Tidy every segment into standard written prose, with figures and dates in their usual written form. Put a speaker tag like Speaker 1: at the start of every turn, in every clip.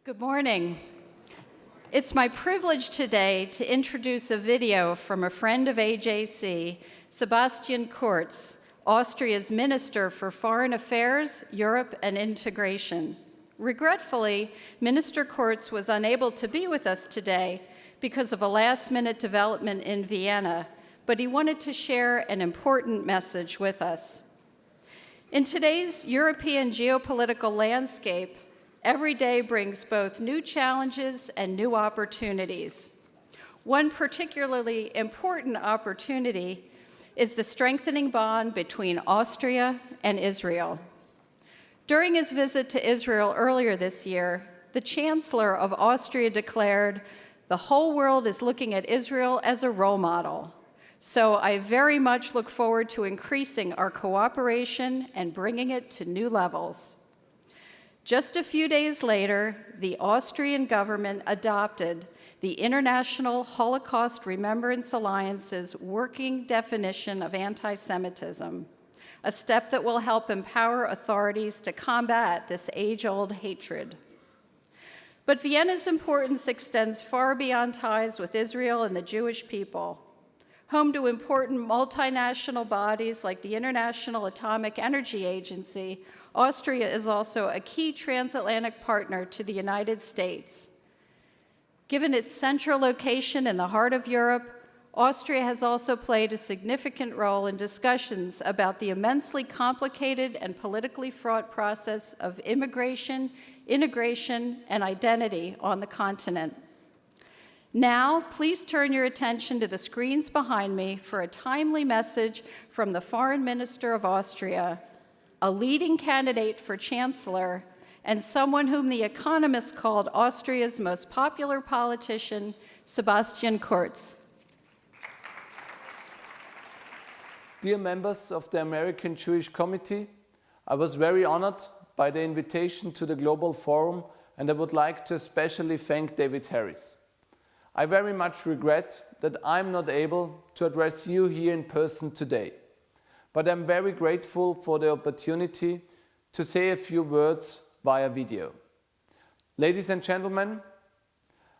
Speaker 1: Good morning. It's my privilege today to introduce a video from a friend of AJC, Sebastian Kurz, Austria's Minister for Foreign Affairs, Europe, and Integration. Regretfully, Minister Kurz was unable to be with us today because of a last-minute development in Vienna, but he wanted to share an important message with us. In today's European geopolitical landscape, every day brings both new challenges and new opportunities. One particularly important opportunity is the strengthening bond between Austria and Israel. During his visit to Israel earlier this year, the Chancellor of Austria declared, "The whole world is looking at Israel as a role model." So I very much look forward to increasing our cooperation and bringing it to new levels. Just a few days later, the Austrian government adopted the International Holocaust Remembrance Alliance's working definition of anti-Semitism, a step that will help empower authorities to combat this age-old hatred. But Vienna's importance extends far beyond ties with Israel and the Jewish people. Home to important multinational bodies like the International Atomic Energy Agency, Austria is also a key transatlantic partner to the United States. Given its central location in the heart of Europe, Austria has also played a significant role in discussions about the immensely complicated and politically fraught process of immigration, integration, and identity on the continent. Now, please turn your attention to the screens behind me for a timely message from the Foreign Minister of Austria, a leading candidate for chancellor, and someone whom The Economist called Austria's most popular politician, Sebastian Kurz.
Speaker 2: Dear members of the American Jewish Committee, I was very honored by the invitation to the Global Forum, and I would like to especially thank David Harris. I very much regret that I'm not able to address you here in person today. But I'm very grateful for the opportunity to say a few words via video. Ladies and gentlemen,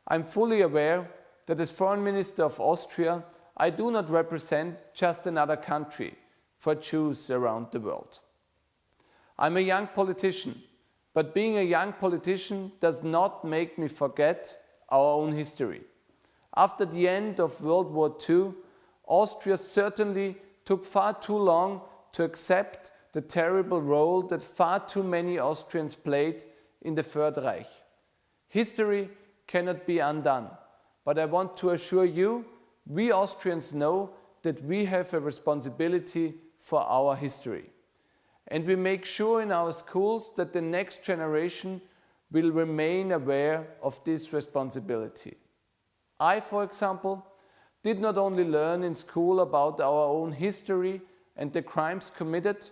Speaker 2: I'm fully aware that as Foreign Minister of Austria, I do not represent just another country for Jews around the world. I'm a young politician, but being a young politician does not make me forget our own history. After the end of World War II, Austria certainly took far too long to accept the terrible role that far too many Austrians played in the Third Reich. History cannot be undone, but I want to assure you, we Austrians know that we have a responsibility for our history. And we make sure in our schools that the next generation will remain aware of this responsibility. I, for example, did not only learn in school about our own history and the crimes committed,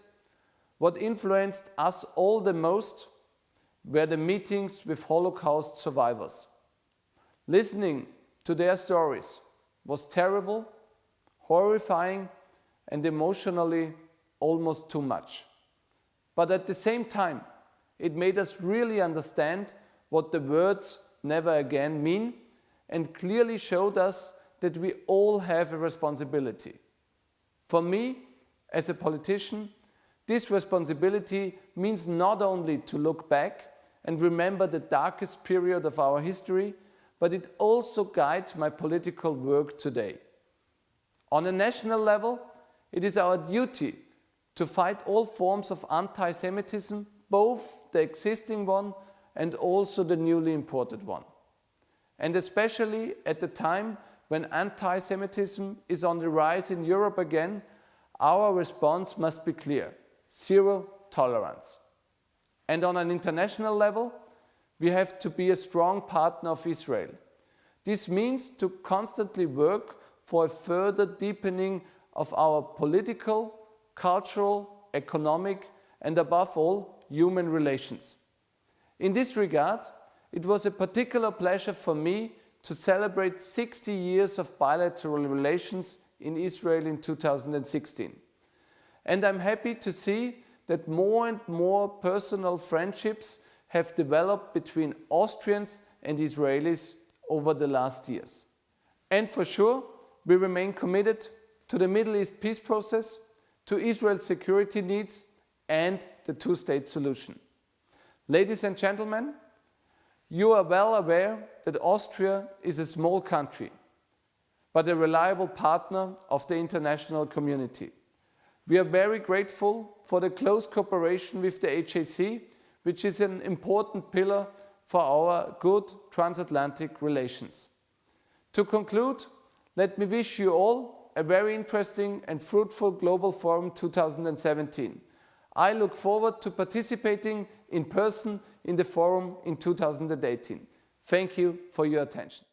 Speaker 2: what influenced us all the most were the meetings with Holocaust survivors. Listening to their stories was terrible, horrifying, and emotionally almost too much. But at the same time, it made us really understand what the words "never again" mean, and clearly showed us that we all have a responsibility. For me, as a politician, this responsibility means not only to look back and remember the darkest period of our history, but it also guides my political work today. On a national level, it is our duty to fight all forms of anti-Semitism, both the existing one and also the newly imported one. And especially at the time when anti-Semitism is on the rise in Europe again, our response must be clear: zero tolerance. And on an international level, we have to be a strong partner of Israel. This means to constantly work for a further deepening of our political, cultural, economic, and above all, human relations. In this regard, it was a particular pleasure for me to celebrate 60 years of bilateral relations in Israel in 2016. And I'm happy to see that more and more personal friendships have developed between Austrians and Israelis over the last years. And for sure, we remain committed to the Middle East peace process, to Israel's security needs, and the two-state solution. Ladies and gentlemen, you are well aware that Austria is a small country, but a reliable partner of the international community. We are very grateful for the close cooperation with the AJC, which is an important pillar for our good transatlantic relations. To conclude, let me wish you all a very interesting and fruitful Global Forum 2017. I look forward to participating in person in the forum in 2018. Thank you for your attention.